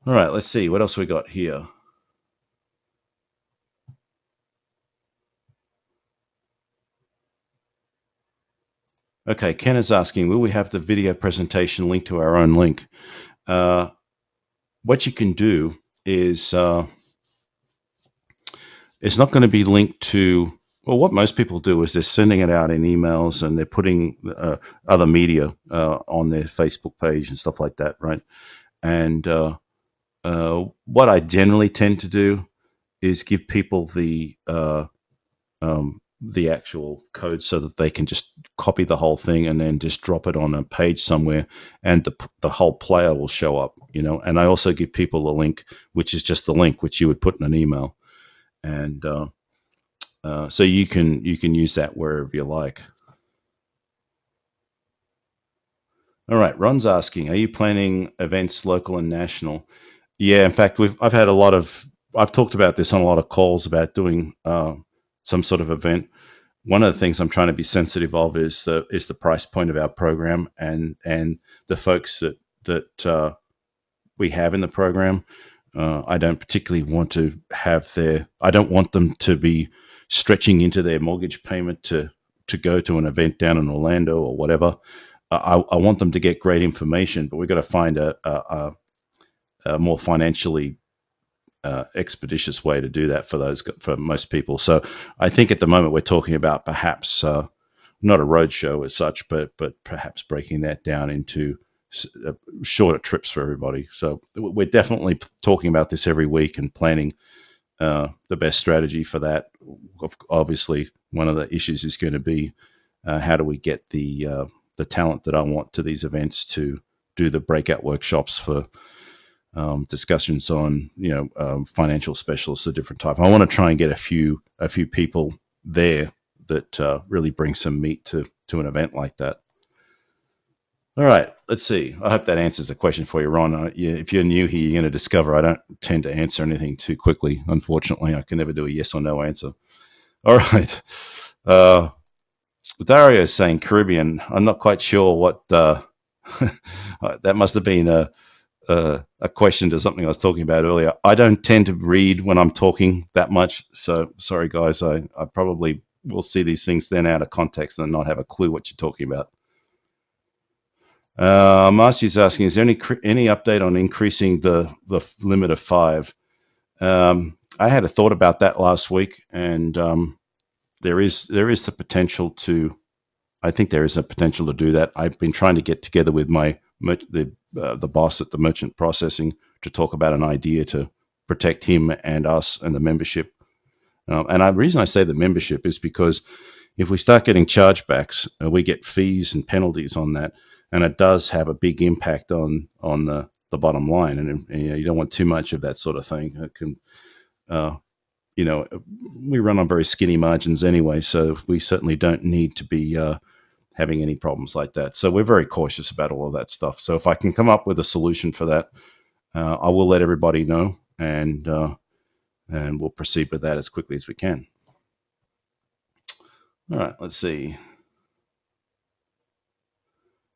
All right, let's see what else we got here. Okay, Ken is asking, will we have the video presentation linked to our own link? What you can do is it's not going to be linked to, well, what most people do is they're sending it out in emails and they're putting other media on their Facebook page and stuff like that, right? And what I generally tend to do is give people the actual code so that they can just copy the whole thing and then just drop it on a page somewhere, and the whole player will show up, And I also give people a link, which is just the link which you would put in an email, and so you can use that wherever you like. All right, Ron's asking, are you planning events local and national? Yeah, in fact, I've talked about this on a lot of calls about doing some sort of event. One of the things I'm trying to be sensitive of is the price point of our program and the folks that we have in the program. I don't particularly want to I don't want them to be stretching into their mortgage payment to go to an event down in Orlando or whatever. I want them to get great information, but we've got to find a more financially expeditious way to do that for most people. So I think at the moment we're talking about perhaps not a roadshow as such, but perhaps breaking that down into shorter trips for everybody. So we're definitely talking about this every week and planning the best strategy for that. Obviously, one of the issues is going to be how do we get the talent that I want to these events to do the breakout workshops for discussions on financial specialists of different type. I want to try and get a few people there that really bring some meat to an event like that. All right, let's see. I hope that answers the question for you, Ron. If you're new here, you're going to discover I don't tend to answer anything too quickly. Unfortunately, I can never do a yes or no answer. All right. Dario is saying Caribbean. I'm not quite sure what that must have been a question to something I was talking about earlier. I don't tend to read when I'm talking that much, so sorry, guys. I probably will see these things then out of context and not have a clue what you're talking about. Marcy's asking, is there any update on increasing the limit of 5? I had a thought about that last week, and there is the potential to. I think there is a potential to do that. I've been trying to get together with the boss at the merchant processing to talk about an idea to protect him and us and the membership. And the reason I say the membership is because if we start getting chargebacks, we get fees and penalties on that, and it does have a big impact on the bottom line. And you don't want too much of that sort of thing. It can, we run on very skinny margins anyway, so we certainly don't need to be having any problems like that. So we're very cautious about all of that stuff. So if I can come up with a solution for that, I will let everybody know, and we'll proceed with that as quickly as we can. All right, let's see.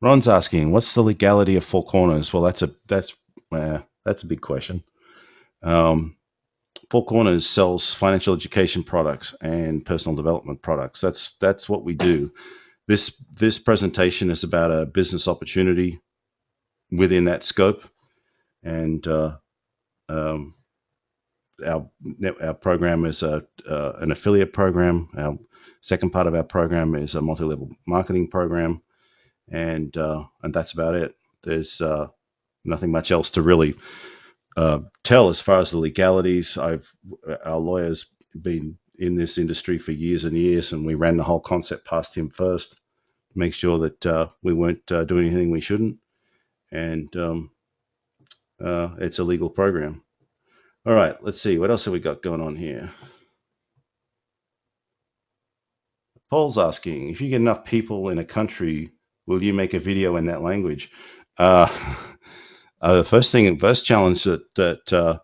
Ron's asking, what's the legality of Four Corners? Well, that's a big question. Four Corners sells financial education products and personal development products. That's what we do. This presentation is about a business opportunity within that scope, and our program is an affiliate program. Our second part of our program is a multi-level marketing program, and that's about it. There's nothing much else to really tell as far as the legalities. Our lawyer's been in this industry for years and years, and we ran the whole concept past him first to make sure that we weren't doing anything we shouldn't, and it's a legal program. All right, let's see. What else have we got going on here? Paul's asking, if you get enough people in a country, will you make a video in that language? The first challenge that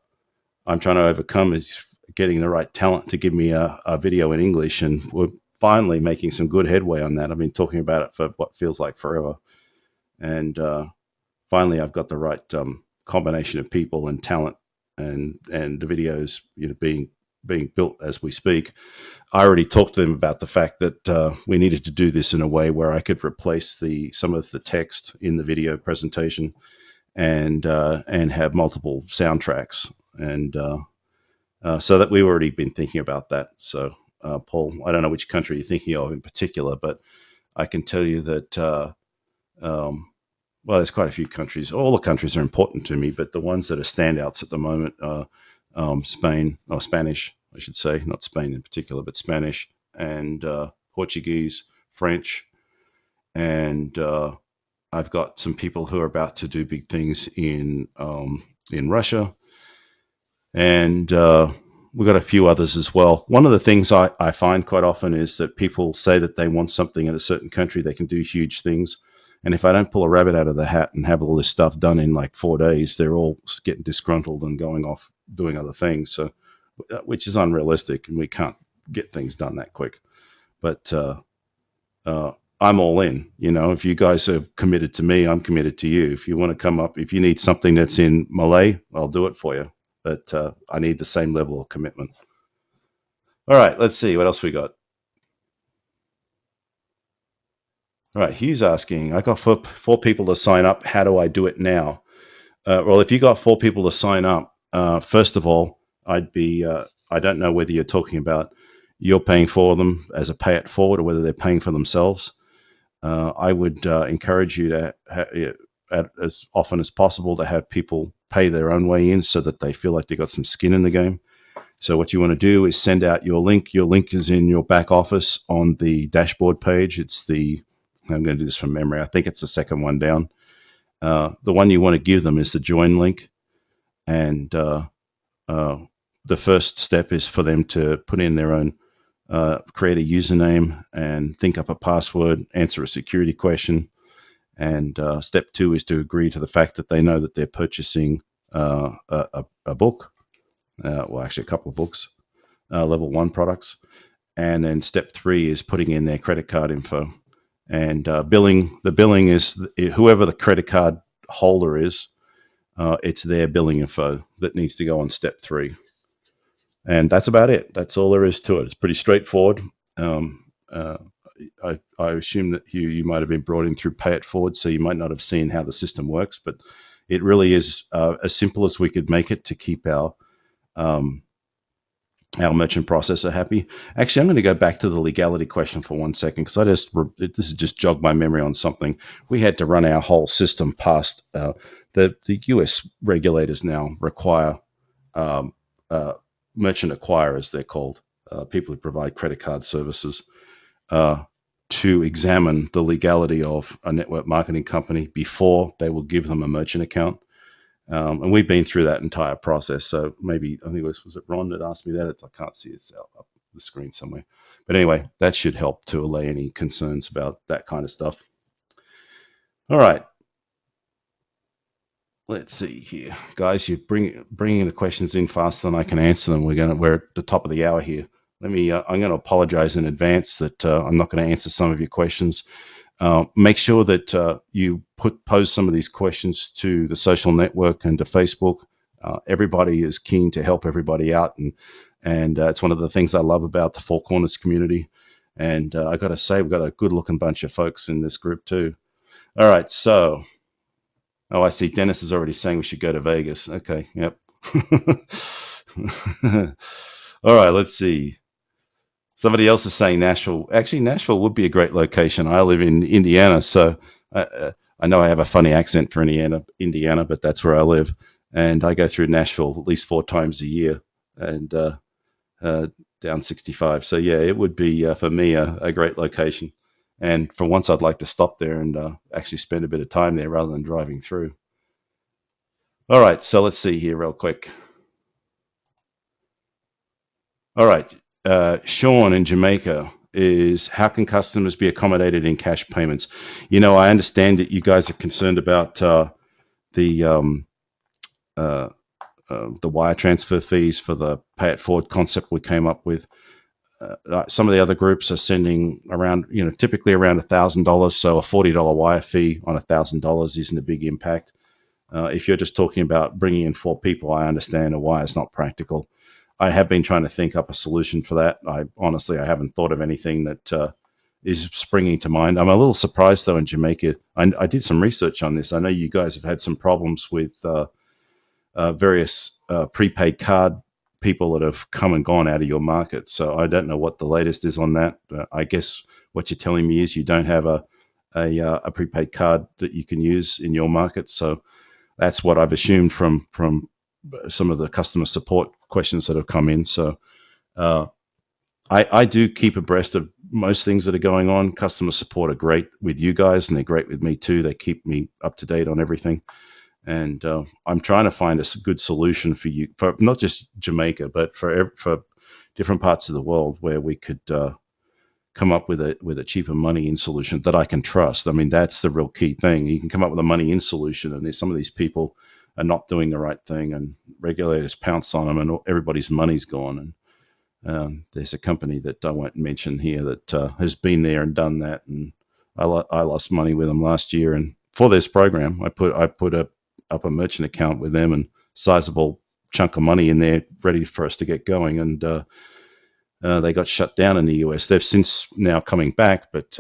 I'm trying to overcome is getting the right talent to give me a video in English, and we're finally making some good headway on that. I've been talking about it for what feels like forever, and finally I've got the right combination of people and talent, and the videos being built as we speak. I already talked to them about the fact that we needed to do this in a way where I could replace some of the text in the video presentation, and have multiple soundtracks, and so that we've already been thinking about that. So Paul, I don't know which country you're thinking of in particular, but I can tell you that well, there's quite a few countries. All the countries are important to me, but the ones that are standouts at the moment are Spain, or Spanish, I should say, not Spain in particular, but Spanish, and Portuguese, French, and I've got some people who are about to do big things in Russia, and we've got a few others as well. One of the things I find quite often is that people say that they want something in a certain country, they can do huge things. And if I don't pull a rabbit out of the hat and have all this stuff done in like 4 days, they're all getting disgruntled and going off doing other things. So, which is unrealistic, and we can't get things done that quick. But I'm all in. If you guys are committed to me, I'm committed to you. If you want to come up, if you need something that's in Malay, I'll do it for you. But I need the same level of commitment. All right, let's see what else we got. All right, Hugh's asking, I got four people to sign up. How do I do it now? Well, if you got four people to sign up, first of all, I don't know whether you're talking about you're paying for them as a pay it forward or whether they're paying for themselves. I would encourage you to, as often as possible, to have people pay their own way in so that they feel like they've got some skin in the game. So what you want to do is send out your link. Your link is in your back office on the dashboard page. I'm going to do this from memory. I think it's the second one down. The one you want to give them is the join link. And the first step is for them to put in their own, create a username and think up a password, answer a security question. And step 2 is to agree to the fact that they know that they're purchasing a book, well, actually a couple of books, level 1 products. And then step 3 is putting in their credit card info. And billing, the billing is whoever the credit card holder is, it's their billing info that needs to go on step 3. And that's about it. That's all there is to it. It's pretty straightforward. I assume that you might have been brought in through Pay It Forward, so you might not have seen how the system works, but it really is as simple as we could make it to keep our merchant processor happy. Actually, I'm going to go back to the legality question for 1 second because this has just jogged my memory on something. We had to run our whole system past the US regulators now require merchant acquirers, they're called, people who provide credit card services, to examine the legality of a network marketing company before they will give them a merchant account. And we've been through that entire process. So maybe, I think was it Ron that asked me that? I can't see it up the screen somewhere. But anyway, that should help to allay any concerns about that kind of stuff. All right. Let's see here. Guys, you're bringing the questions in faster than I can answer them. We're at the top of the hour here. I'm going to apologize in advance that I'm not going to answer some of your questions. Make sure that you pose some of these questions to the social network and to Facebook. Everybody is keen to help everybody out, and it's one of the things I love about the Four Corners community. And I got to say, we've got a good-looking bunch of folks in this group too. All right, so I see Dennis is already saying we should go to Vegas. Okay, yep. All right, let's see. Somebody else is saying Nashville. Actually, Nashville would be a great location. I live in Indiana, so I know I have a funny accent for Indiana, but that's where I live. And I go through Nashville at least 4 times a year and down 65. So, yeah, it would be, for me, a great location. And for once, I'd like to stop there and actually spend a bit of time there rather than driving through. All right, so let's see here real quick. All right. Sean in Jamaica is, how can customers be accommodated in cash payments? I understand that you guys are concerned about the wire transfer fees for the pay it forward concept we came up with. Some of the other groups are sending around, typically around $1,000. So a $40 wire fee on $1,000 isn't a big impact. If you're just talking about bringing in 4 people, I understand a wire is not practical. I have been trying to think up a solution for that. I haven't thought of anything that is springing to mind. I'm a little surprised, though, in Jamaica. I did some research on this. I know you guys have had some problems with various prepaid card people that have come and gone out of your market. So I don't know what the latest is on that. I guess what you're telling me is you don't have a prepaid card that you can use in your market. So that's what I've assumed from some of the customer support questions that have come in. So I do keep abreast of most things that are going on. Customer support are great with you guys, and they're great with me too. They keep me up to date on everything. And I'm trying to find a good solution for you, for not just Jamaica, but for different parts of the world where we could come up with a cheaper money in solution that I can trust. I mean, that's the real key thing. You can come up with a money in solution, and some of these people are not doing the right thing, and regulators pounce on them, and everybody's money's gone. And there's a company that I won't mention here that has been there and done that, and I lost money with them last year. And for this program, I put up a merchant account with them, and sizable chunk of money in there ready for us to get going. And they got shut down in the US. They've since now coming back, but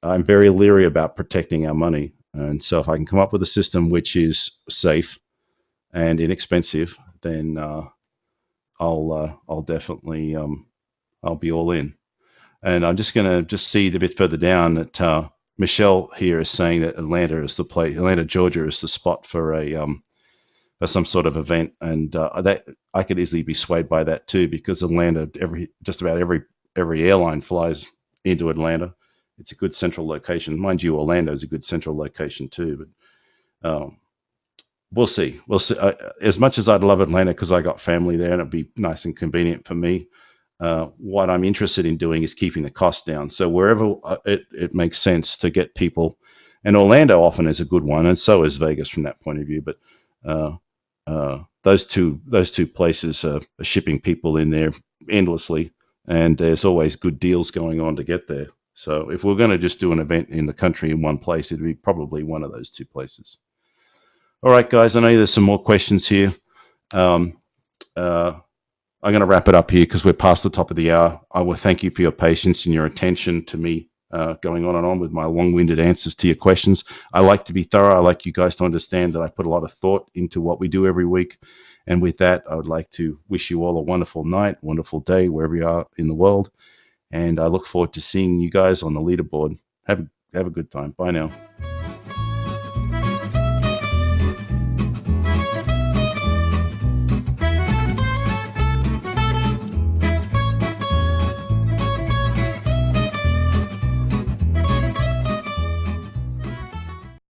I'm very leery about protecting our money. And so if I can come up with a system which is safe and inexpensive, then I'll definitely I'll be all in. And I'm just going to just see a bit further down that Michelle here is saying that Atlanta is the place. Atlanta, Georgia, is the spot for some sort of event, and that I could easily be swayed by that too, because Atlanta, just about every airline flies into Atlanta. It's a good central location, mind you. Orlando is a good central location too, but we'll see. We'll see. As much as I'd love Atlanta because I got family there and it'd be nice and convenient for me, what I'm interested in doing is keeping the cost down. So wherever it makes sense to get people, and Orlando often is a good one, and so is Vegas from that point of view. But those two places are shipping people in there endlessly, and there's always good deals going on to get there. So if we're going to just do an event in the country in one place, it'd be probably one of those two places. All right, guys, I know there's some more questions here. I'm going to wrap it up here because we're past the top of the hour. I will thank you for your patience and your attention to me going on and on with my long-winded answers to your questions. I like to be thorough. I like you guys to understand that I put a lot of thought into what we do every week. And with that, I would like to wish you all a wonderful night, wonderful day, wherever you are in the world. And I look forward to seeing you guys on the leaderboard. Have a good time. Bye now.